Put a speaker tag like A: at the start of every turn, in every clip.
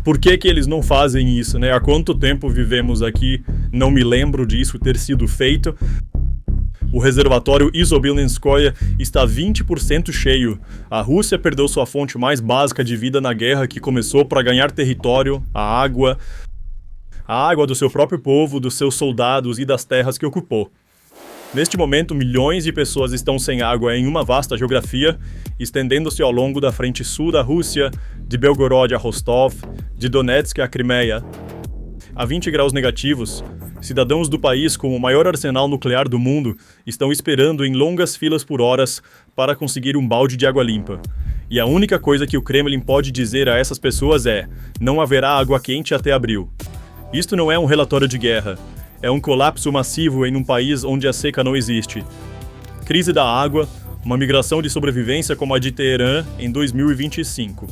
A: Por que eles não fazem isso, né? Há quanto tempo vivemos aqui? Não me lembro disso ter sido feito. O reservatório Izobilinskoye está 20% cheio. A Rússia perdeu sua fonte mais básica de vida na guerra que começou para ganhar território, a água do seu próprio povo, dos seus soldados e das terras que ocupou. Neste momento, milhões de pessoas estão sem água em uma vasta geografia, estendendo-se ao longo da frente sul da Rússia, de Belgorod a Rostov, de Donetsk a Crimeia. A 20 graus negativos, cidadãos do país com o maior arsenal nuclear do mundo estão esperando em longas filas por horas para conseguir um balde de água limpa. E a única coisa que o Kremlin pode dizer a essas pessoas é: não haverá água quente até abril. Isto não é um relatório de guerra. É um colapso massivo em um país onde a seca não existe. Crise da água, uma migração de sobrevivência como a de Teherã em 2025.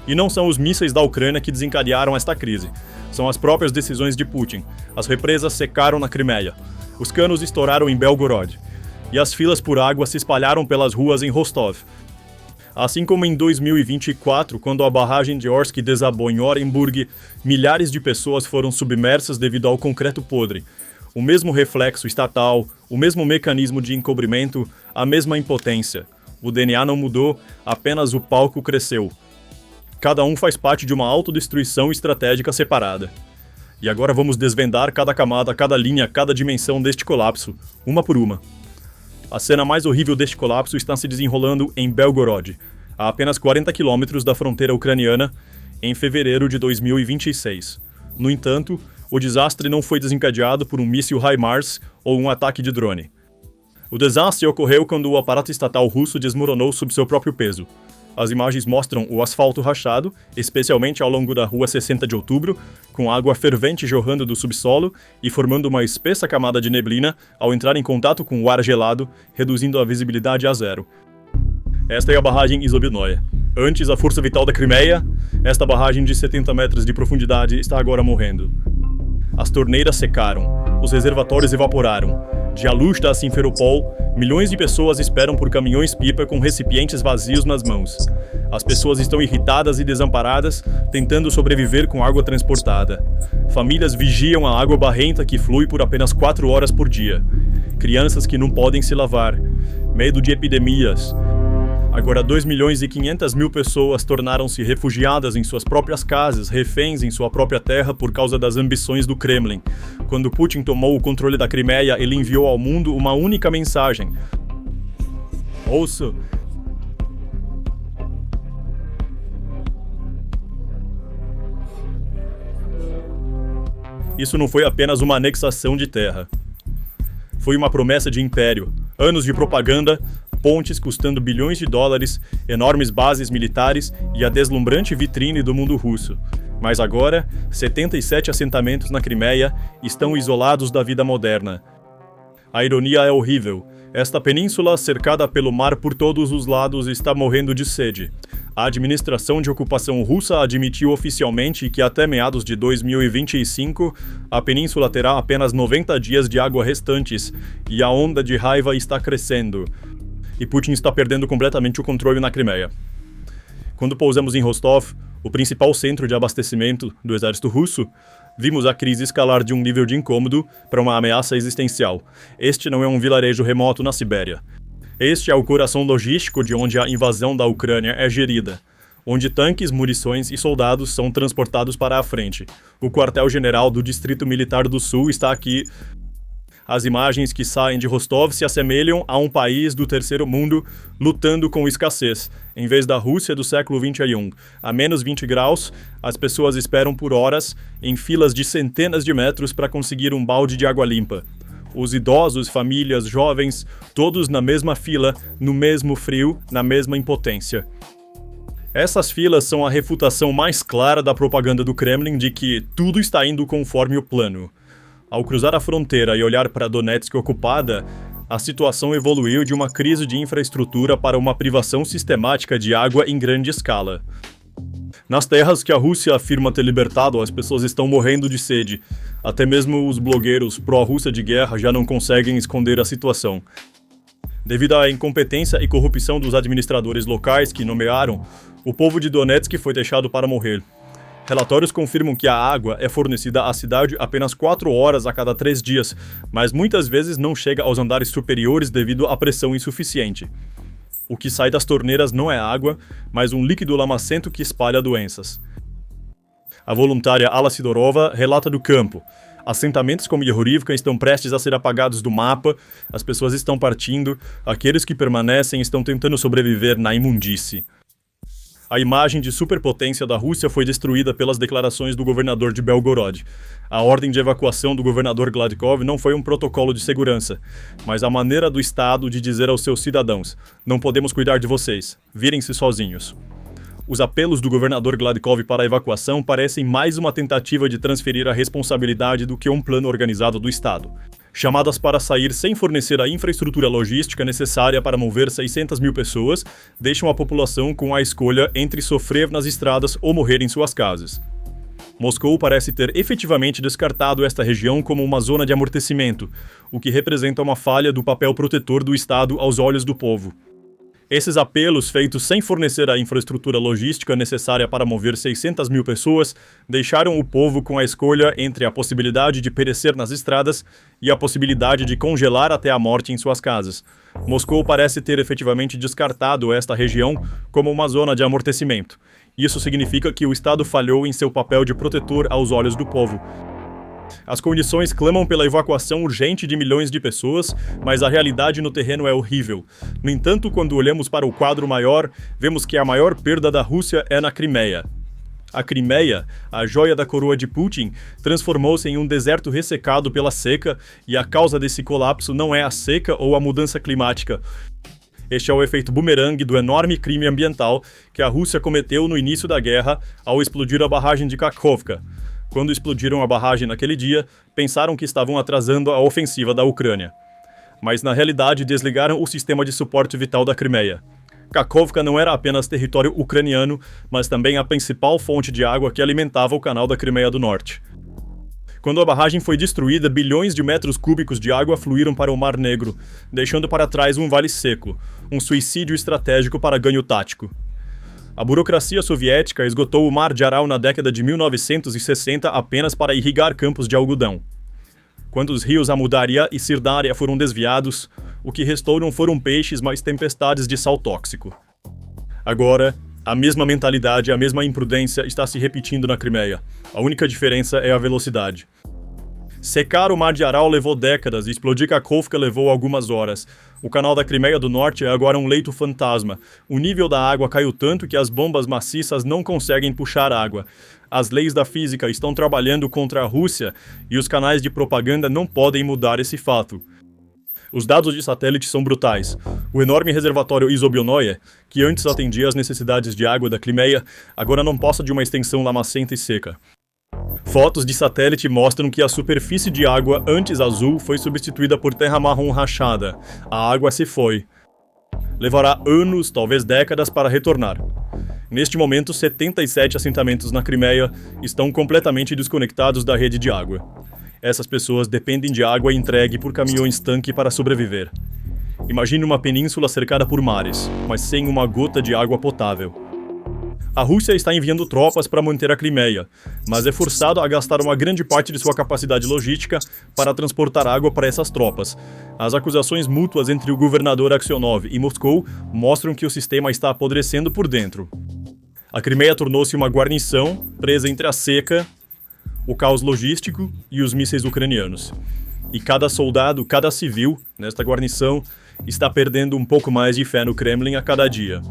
A: E não são os mísseis da Ucrânia que desencadearam esta crise. São as próprias decisões de Putin. As represas secaram na Crimeia. Os canos estouraram em Belgorod. E as filas por água se espalharam pelas ruas em Rostov. Assim como em 2024, quando a barragem de Orsk desabou em Orenburg, milhares de pessoas foram submersas devido ao concreto podre. O mesmo reflexo estatal, o mesmo mecanismo de encobrimento, a mesma impotência. O DNA não mudou, apenas o palco cresceu. Cada um faz parte de uma autodestruição estratégica separada. E agora vamos desvendar cada camada, cada linha, cada dimensão deste colapso, uma por uma. A cena mais horrível deste colapso está se desenrolando em Belgorod, a apenas 40 quilômetros da fronteira ucraniana, em fevereiro de 2026. No entanto, o desastre não foi desencadeado por um míssil HIMARS ou um ataque de drone. O desastre ocorreu quando o aparato estatal russo desmoronou sob seu próprio peso. As imagens mostram o asfalto rachado, especialmente ao longo da rua 60 de outubro, com água fervente jorrando do subsolo e formando uma espessa camada de neblina ao entrar em contato com o ar gelado, reduzindo a visibilidade a zero. Esta é a barragem Izobilnoye. Antes a força vital da Crimeia, esta barragem de 70 metros de profundidade está agora morrendo. As torneiras secaram, os reservatórios evaporaram. De Alushta a Simferopol, milhões de pessoas esperam por caminhões-pipa com recipientes vazios nas mãos. As pessoas estão irritadas e desamparadas, tentando sobreviver com água transportada. Famílias vigiam a água barrenta que flui por apenas 4 horas por dia. Crianças que não podem se lavar. Medo de epidemias. Agora 2.500.000 pessoas tornaram-se refugiadas em suas próprias casas, reféns em sua própria terra por causa das ambições do Kremlin. Quando Putin tomou o controle da Crimeia, ele enviou ao mundo uma única mensagem. Ouça. Isso não foi apenas uma anexação de terra. Foi uma promessa de império, anos de propaganda, pontes custando bilhões de dólares, enormes bases militares e a deslumbrante vitrine do mundo russo. Mas agora, 77 assentamentos na Crimeia estão isolados da vida moderna. A ironia é horrível. Esta península, cercada pelo mar por todos os lados, está morrendo de sede. A administração de ocupação russa admitiu oficialmente que até meados de 2025, a península terá apenas 90 dias de água restantes, e a onda de raiva está crescendo. E Putin está perdendo completamente o controle na Crimeia. Quando pousamos em Rostov, o principal centro de abastecimento do exército russo, vimos a crise escalar de um nível de incômodo para uma ameaça existencial. Este não é um vilarejo remoto na Sibéria. Este é o coração logístico de onde a invasão da Ucrânia é gerida, onde tanques, munições e soldados são transportados para a frente. O quartel-general do Distrito Militar do Sul está aqui. As imagens que saem de Rostov se assemelham a um país do terceiro mundo lutando com escassez, em vez da Rússia do século XXI. A menos 20 graus, as pessoas esperam por horas, em filas de centenas de metros para conseguir um balde de água limpa. Os idosos, famílias, jovens, todos na mesma fila, no mesmo frio, na mesma impotência. Essas filas são a refutação mais clara da propaganda do Kremlin de que tudo está indo conforme o plano. Ao cruzar a fronteira e olhar para Donetsk ocupada, a situação evoluiu de uma crise de infraestrutura para uma privação sistemática de água em grande escala. Nas terras que a Rússia afirma ter libertado, as pessoas estão morrendo de sede. Até mesmo os blogueiros pró-Rússia de guerra já não conseguem esconder a situação. Devido à incompetência e corrupção dos administradores locais que nomearam, o povo de Donetsk foi deixado para morrer. Relatórios confirmam que a água é fornecida à cidade apenas 4 horas a cada 3 dias, mas muitas vezes não chega aos andares superiores devido à pressão insuficiente. O que sai das torneiras não é água, mas um líquido lamacento que espalha doenças. A voluntária Alla Sidorova relata do campo. Assentamentos como Yehorivka estão prestes a ser apagados do mapa, as pessoas estão partindo, aqueles que permanecem estão tentando sobreviver na imundície. A imagem de superpotência da Rússia foi destruída pelas declarações do governador de Belgorod. A ordem de evacuação do governador Gladkov não foi um protocolo de segurança, mas a maneira do Estado de dizer aos seus cidadãos: não podemos cuidar de vocês, virem-se sozinhos. Os apelos do governador Gladkov para a evacuação parecem mais uma tentativa de transferir a responsabilidade do que um plano organizado do Estado. Chamadas para sair sem fornecer a infraestrutura logística necessária para mover 600 mil pessoas, deixam a população com a escolha entre sofrer nas estradas ou morrer em suas casas. Moscou parece ter efetivamente descartado esta região como uma zona de amortecimento, o que representa uma falha do papel protetor do Estado aos olhos do povo. Esses apelos, feitos sem fornecer a infraestrutura logística necessária para mover 600 mil pessoas, deixaram o povo com a escolha entre a possibilidade de perecer nas estradas e a possibilidade de congelar até a morte em suas casas. Moscou parece ter efetivamente descartado esta região como uma zona de amortecimento. Isso significa que o Estado falhou em seu papel de protetor aos olhos do povo. As condições clamam pela evacuação urgente de milhões de pessoas, mas a realidade no terreno é horrível. No entanto, quando olhamos para o quadro maior, vemos que a maior perda da Rússia é na Crimeia. A Crimeia, a joia da coroa de Putin, transformou-se em um deserto ressecado pela seca, e a causa desse colapso não é a seca ou a mudança climática. Este é o efeito bumerangue do enorme crime ambiental que a Rússia cometeu no início da guerra ao explodir a barragem de Kakhovka. Quando explodiram a barragem naquele dia, pensaram que estavam atrasando a ofensiva da Ucrânia. Mas na realidade desligaram o sistema de suporte vital da Crimeia. Kakhovka não era apenas território ucraniano, mas também a principal fonte de água que alimentava o canal da Crimeia do Norte. Quando a barragem foi destruída, bilhões de metros cúbicos de água fluíram para o Mar Negro, deixando para trás um vale seco, um suicídio estratégico para ganho tático. A burocracia soviética esgotou o Mar de Aral na década de 1960 apenas para irrigar campos de algodão. Quando os rios Amudarya e Sirdarya foram desviados, o que restou não foram peixes, mas tempestades de sal tóxico. Agora, a mesma mentalidade, a mesma imprudência está se repetindo na Crimeia. A única diferença é a velocidade. Secar o Mar de Aral levou décadas e explodir Kakhovka levou algumas horas. O canal da Crimeia do Norte é agora um leito fantasma. O nível da água caiu tanto que as bombas maciças não conseguem puxar água. As leis da física estão trabalhando contra a Rússia e os canais de propaganda não podem mudar esse fato. Os dados de satélite são brutais. O enorme reservatório Izobilnoye, que antes atendia às necessidades de água da Crimeia, agora não passa de uma extensão lamacenta e seca. Fotos de satélite mostram que a superfície de água antes azul foi substituída por terra marrom rachada. A água se foi. Levará anos, talvez décadas, para retornar. Neste momento, 77 assentamentos na Crimeia estão completamente desconectados da rede de água. Essas pessoas dependem de água entregue por caminhões-tanque para sobreviver. Imagine uma península cercada por mares, mas sem uma gota de água potável. A Rússia está enviando tropas para manter a Crimeia, mas é forçado a gastar uma grande parte de sua capacidade logística para transportar água para essas tropas. As acusações mútuas entre o governador Aksionov e Moscou mostram que o sistema está apodrecendo por dentro. A Crimeia tornou-se uma guarnição presa entre a seca, o caos logístico e os mísseis ucranianos. E cada soldado, cada civil nesta guarnição está perdendo um pouco mais de fé no Kremlin a cada dia.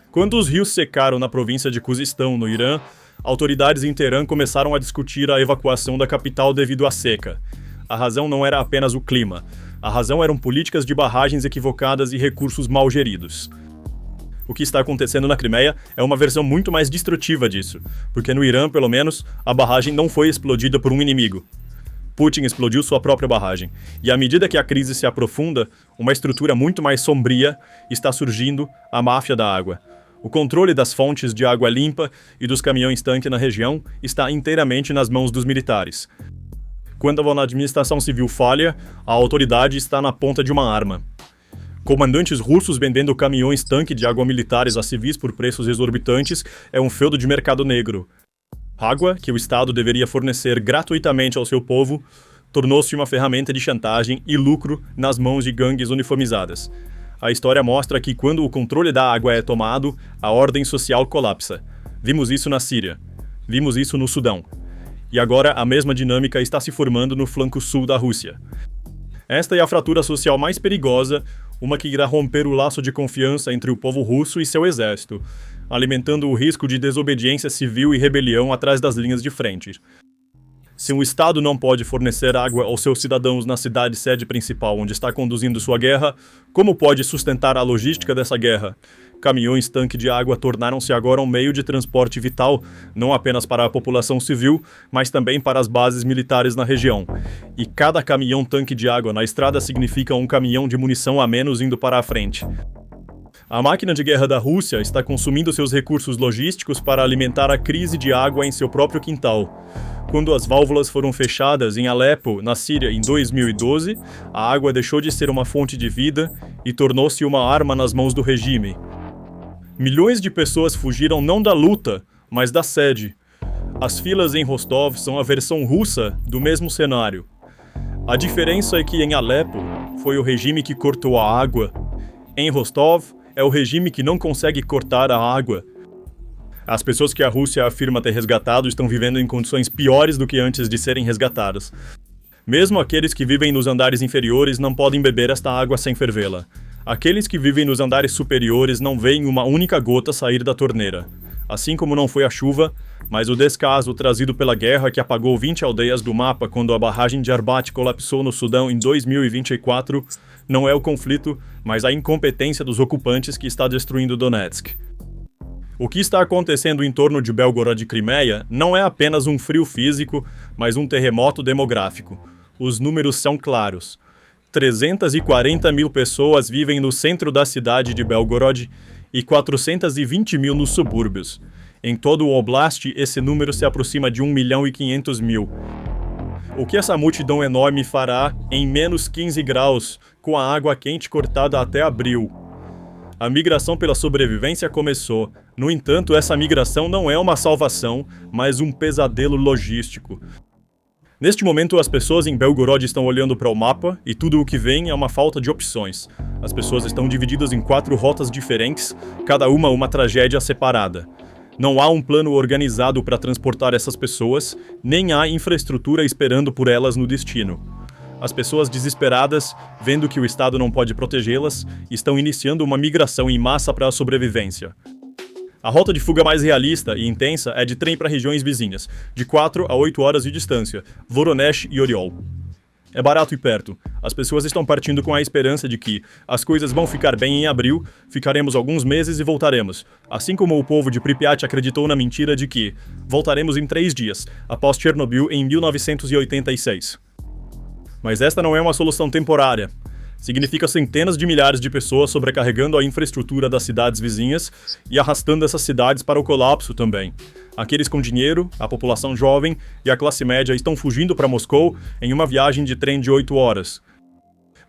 A: Quando os rios secaram na província de Khuzistão, no Irã, autoridades em Teherã começaram a discutir a evacuação da capital devido à seca. A razão não era apenas o clima. A razão eram políticas de barragens equivocadas e recursos mal geridos. O que está acontecendo na Crimeia é uma versão muito mais destrutiva disso, porque no Irã, pelo menos, a barragem não foi explodida por um inimigo. Putin explodiu sua própria barragem, e à medida que a crise se aprofunda, uma estrutura muito mais sombria está surgindo, a máfia da água. O controle das fontes de água limpa e dos caminhões-tanque na região está inteiramente nas mãos dos militares. Quando a administração civil falha, a autoridade está na ponta de uma arma. Comandantes russos vendendo caminhões-tanque de água militares a civis por preços exorbitantes é um feudo de mercado negro. Água, que o Estado deveria fornecer gratuitamente ao seu povo, tornou-se uma ferramenta de chantagem e lucro nas mãos de gangues uniformizadas. A história mostra que quando o controle da água é tomado, a ordem social colapsa. Vimos isso na Síria. Vimos isso no Sudão. E agora a mesma dinâmica está se formando no flanco sul da Rússia. Esta é a fratura social mais perigosa, uma que irá romper o laço de confiança entre o povo russo e seu exército, alimentando o risco de desobediência civil e rebelião atrás das linhas de frente. Se um Estado não pode fornecer água aos seus cidadãos na cidade-sede principal onde está conduzindo sua guerra, como pode sustentar a logística dessa guerra? Caminhões-tanque de água tornaram-se agora um meio de transporte vital, não apenas para a população civil, mas também para as bases militares na região. E cada caminhão-tanque de água na estrada significa um caminhão de munição a menos indo para a frente. A máquina de guerra da Rússia está consumindo seus recursos logísticos para alimentar a crise de água em seu próprio quintal. Quando as válvulas foram fechadas em Alepo, na Síria, em 2012, a água deixou de ser uma fonte de vida e tornou-se uma arma nas mãos do regime. Milhões de pessoas fugiram não da luta, mas da sede. As filas em Rostov são a versão russa do mesmo cenário. A diferença é que em Alepo foi o regime que cortou a água. Em Rostov é o regime que não consegue cortar a água. As pessoas que a Rússia afirma ter resgatado estão vivendo em condições piores do que antes de serem resgatadas. Mesmo aqueles que vivem nos andares inferiores não podem beber esta água sem fervê-la. Aqueles que vivem nos andares superiores não veem uma única gota sair da torneira. Assim como não foi a chuva, mas o descaso trazido pela guerra que apagou 20 aldeias do mapa quando a barragem de Arbat colapsou no Sudão em 2024, não é o conflito, mas a incompetência dos ocupantes que está destruindo Donetsk. O que está acontecendo em torno de Belgorod e Crimeia não é apenas um frio físico, mas um terremoto demográfico. Os números são claros. 340 mil pessoas vivem no centro da cidade de Belgorod e 420 mil nos subúrbios. Em todo o Oblast, esse número se aproxima de 1.500.000. O que essa multidão enorme fará em menos 15 graus, com a água quente cortada até abril? A migração pela sobrevivência começou. No entanto, essa migração não é uma salvação, mas um pesadelo logístico. Neste momento, as pessoas em Belgorod estão olhando para o mapa e tudo o que vem é uma falta de opções. As pessoas estão divididas em 4 rotas diferentes, cada uma tragédia separada. Não há um plano organizado para transportar essas pessoas, nem há infraestrutura esperando por elas no destino. As pessoas desesperadas, vendo que o Estado não pode protegê-las, estão iniciando uma migração em massa para a sobrevivência. A rota de fuga mais realista e intensa é de trem para regiões vizinhas, de 4 a 8 horas de distância, Voronezh e Oriol. É barato e perto. As pessoas estão partindo com a esperança de que as coisas vão ficar bem em abril, ficaremos alguns meses e voltaremos. Assim como o povo de Pripyat acreditou na mentira de que voltaremos em 3 dias, após Chernobyl em 1986. Mas esta não é uma solução temporária. Significa centenas de milhares de pessoas sobrecarregando a infraestrutura das cidades vizinhas e arrastando essas cidades para o colapso também. Aqueles com dinheiro, a população jovem e a classe média estão fugindo para Moscou em uma viagem de trem de 8 horas.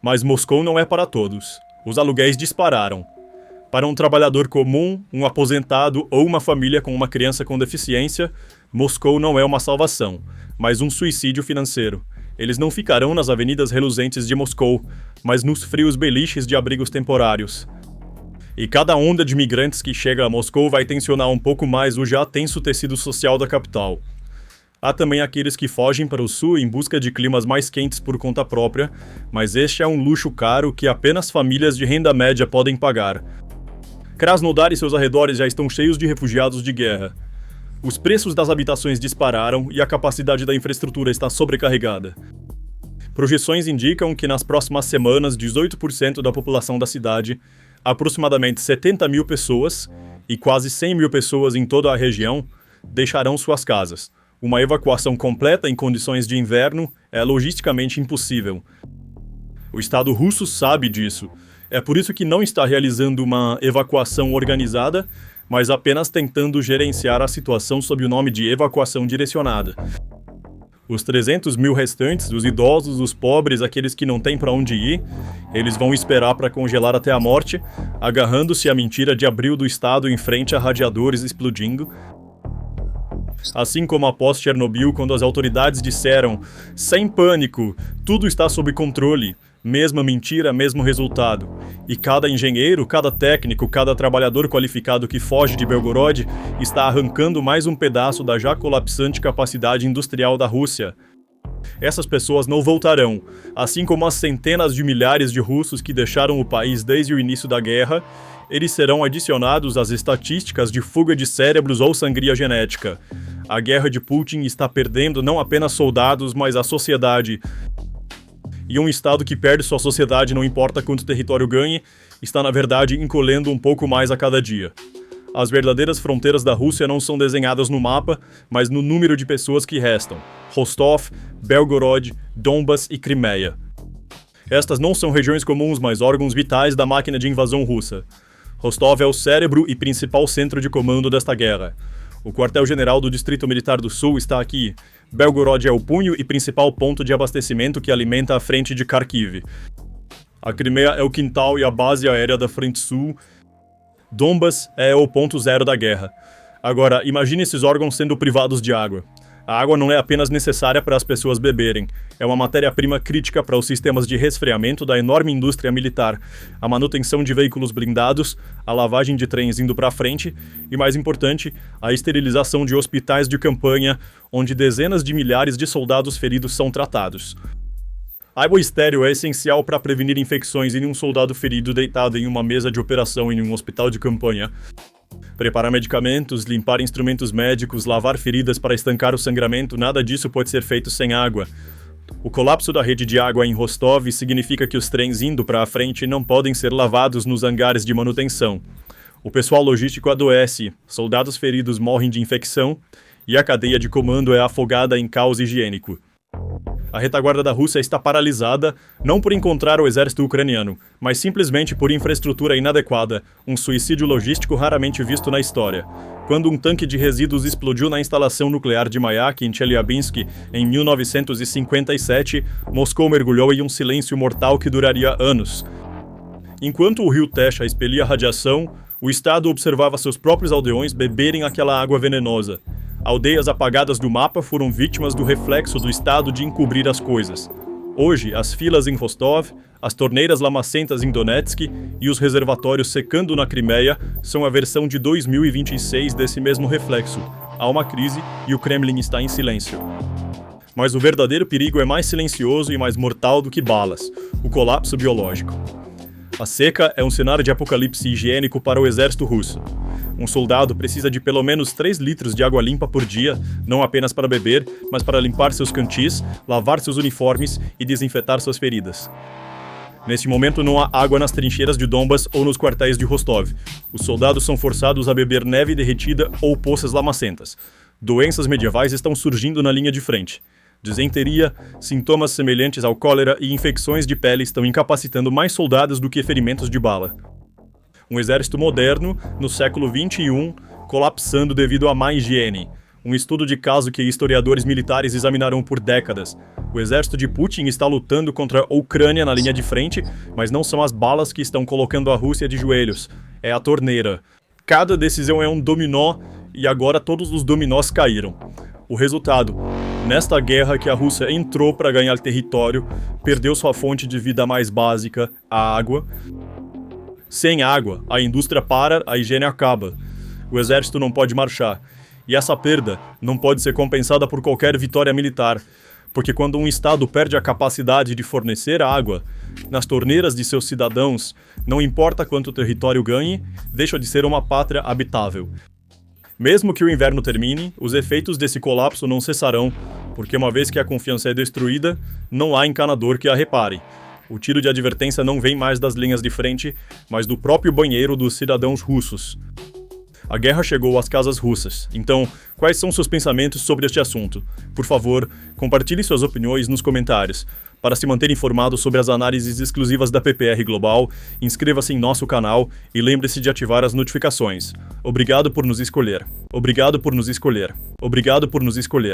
A: Mas Moscou não é para todos. Os aluguéis dispararam. Para um trabalhador comum, um aposentado ou uma família com uma criança com deficiência, Moscou não é uma salvação, mas um suicídio financeiro. Eles não ficarão nas avenidas reluzentes de Moscou, mas nos frios beliches de abrigos temporários. E cada onda de migrantes que chega a Moscou vai tensionar um pouco mais o já tenso tecido social da capital. Há também aqueles que fogem para o sul em busca de climas mais quentes por conta própria, mas este é um luxo caro que apenas famílias de renda média podem pagar. Krasnodar e seus arredores já estão cheios de refugiados de guerra. Os preços das habitações dispararam e a capacidade da infraestrutura está sobrecarregada. Projeções indicam que nas próximas semanas 18% da população da cidade, aproximadamente 70 mil pessoas e quase 100 mil pessoas em toda a região, deixarão suas casas. Uma evacuação completa em condições de inverno é logisticamente impossível. O Estado russo sabe disso. É por isso que não está realizando uma evacuação organizada, mas apenas tentando gerenciar a situação sob o nome de evacuação direcionada. Os 300 mil restantes, os idosos, os pobres, aqueles que não têm para onde ir, eles vão esperar para congelar até a morte, agarrando-se à mentira de abril do Estado em frente a radiadores explodindo. Assim como após Chernobyl, quando as autoridades disseram, sem pânico, tudo está sob controle, mesma mentira, mesmo resultado. E cada engenheiro, cada técnico, cada trabalhador qualificado que foge de Belgorod está arrancando mais um pedaço da já colapsante capacidade industrial da Rússia. Essas pessoas não voltarão, assim como as centenas de milhares de russos que deixaram o país desde o início da guerra. Eles serão adicionados às estatísticas de fuga de cérebros ou sangria genética. A guerra de Putin está perdendo não apenas soldados, mas a sociedade. E um Estado que perde sua sociedade, não importa quanto território ganhe, está na verdade encolhendo um pouco mais a cada dia. As verdadeiras fronteiras da Rússia não são desenhadas no mapa, mas no número de pessoas que restam. Rostov, Belgorod, Donbas e Crimeia. Estas não são regiões comuns, mas órgãos vitais da máquina de invasão russa. Rostov é o cérebro e principal centro de comando desta guerra. O quartel-general do Distrito Militar do Sul está aqui. Belgorod é o punho e principal ponto de abastecimento que alimenta a frente de Kharkiv. A Crimeia é o quintal e a base aérea da Frente Sul. Donbas é o ponto zero da guerra. Agora, imagine esses órgãos sendo privados de água. A água não é apenas necessária para as pessoas beberem, é uma matéria-prima crítica para os sistemas de resfriamento da enorme indústria militar, a manutenção de veículos blindados, a lavagem de trens indo para frente e, mais importante, a esterilização de hospitais de campanha, onde dezenas de milhares de soldados feridos são tratados. Água estéril é essencial para prevenir infecções em um soldado ferido deitado em uma mesa de operação em um hospital de campanha. Preparar medicamentos, limpar instrumentos médicos, lavar feridas para estancar o sangramento, nada disso pode ser feito sem água. O colapso da rede de água em Rostov significa que os trens indo para a frente não podem ser lavados nos hangares de manutenção. O pessoal logístico adoece, soldados feridos morrem de infecção e a cadeia de comando é afogada em caos higiênico. A retaguarda da Rússia está paralisada, não por encontrar o exército ucraniano, mas simplesmente por infraestrutura inadequada, um suicídio logístico raramente visto na história. Quando um tanque de resíduos explodiu na instalação nuclear de Mayak, em Chelyabinsk, em 1957, Moscou mergulhou em um silêncio mortal que duraria anos. Enquanto o rio Tesha expelia radiação, o Estado observava seus próprios aldeões beberem aquela água venenosa. Aldeias apagadas do mapa foram vítimas do reflexo do Estado de encobrir as coisas. Hoje, as filas em Rostov, as torneiras lamacentas em Donetsk e os reservatórios secando na Crimeia são a versão de 2026 desse mesmo reflexo. Há uma crise e o Kremlin está em silêncio. Mas o verdadeiro perigo é mais silencioso e mais mortal do que balas: o colapso biológico. A seca é um cenário de apocalipse higiênico para o exército russo. Um soldado precisa de pelo menos 3 litros de água limpa por dia, não apenas para beber, mas para limpar seus cantis, lavar seus uniformes e desinfetar suas feridas. Neste momento não há água nas trincheiras de Donbas ou nos quartéis de Rostov. Os soldados são forçados a beber neve derretida ou poças lamacentas. Doenças medievais estão surgindo na linha de frente. Disenteria, sintomas semelhantes ao cólera e infecções de pele estão incapacitando mais soldados do que ferimentos de bala. Um exército moderno, no século XXI, colapsando devido a má higiene. Um estudo de caso que historiadores militares examinaram por décadas. O exército de Putin está lutando contra a Ucrânia na linha de frente, mas não são as balas que estão colocando a Rússia de joelhos. É a torneira. Cada decisão é um dominó e agora todos os dominós caíram. O resultado: nesta guerra que a Rússia entrou para ganhar território, perdeu sua fonte de vida mais básica, a água. Sem água, a indústria para, a higiene acaba. O exército não pode marchar. E essa perda não pode ser compensada por qualquer vitória militar, porque quando um Estado perde a capacidade de fornecer água nas torneiras de seus cidadãos, não importa quanto território ganhe, deixa de ser uma pátria habitável. Mesmo que o inverno termine, os efeitos desse colapso não cessarão, porque uma vez que a confiança é destruída, não há encanador que a repare. O tiro de advertência não vem mais das linhas de frente, mas do próprio banheiro dos cidadãos russos. A guerra chegou às casas russas. Então, quais são seus pensamentos sobre este assunto? Por favor, compartilhe suas opiniões nos comentários. Para se manter informado sobre as análises exclusivas da PPR Global, inscreva-se em nosso canal e lembre-se de ativar as notificações. Obrigado por nos escolher. Obrigado por nos escolher. Obrigado por nos escolher.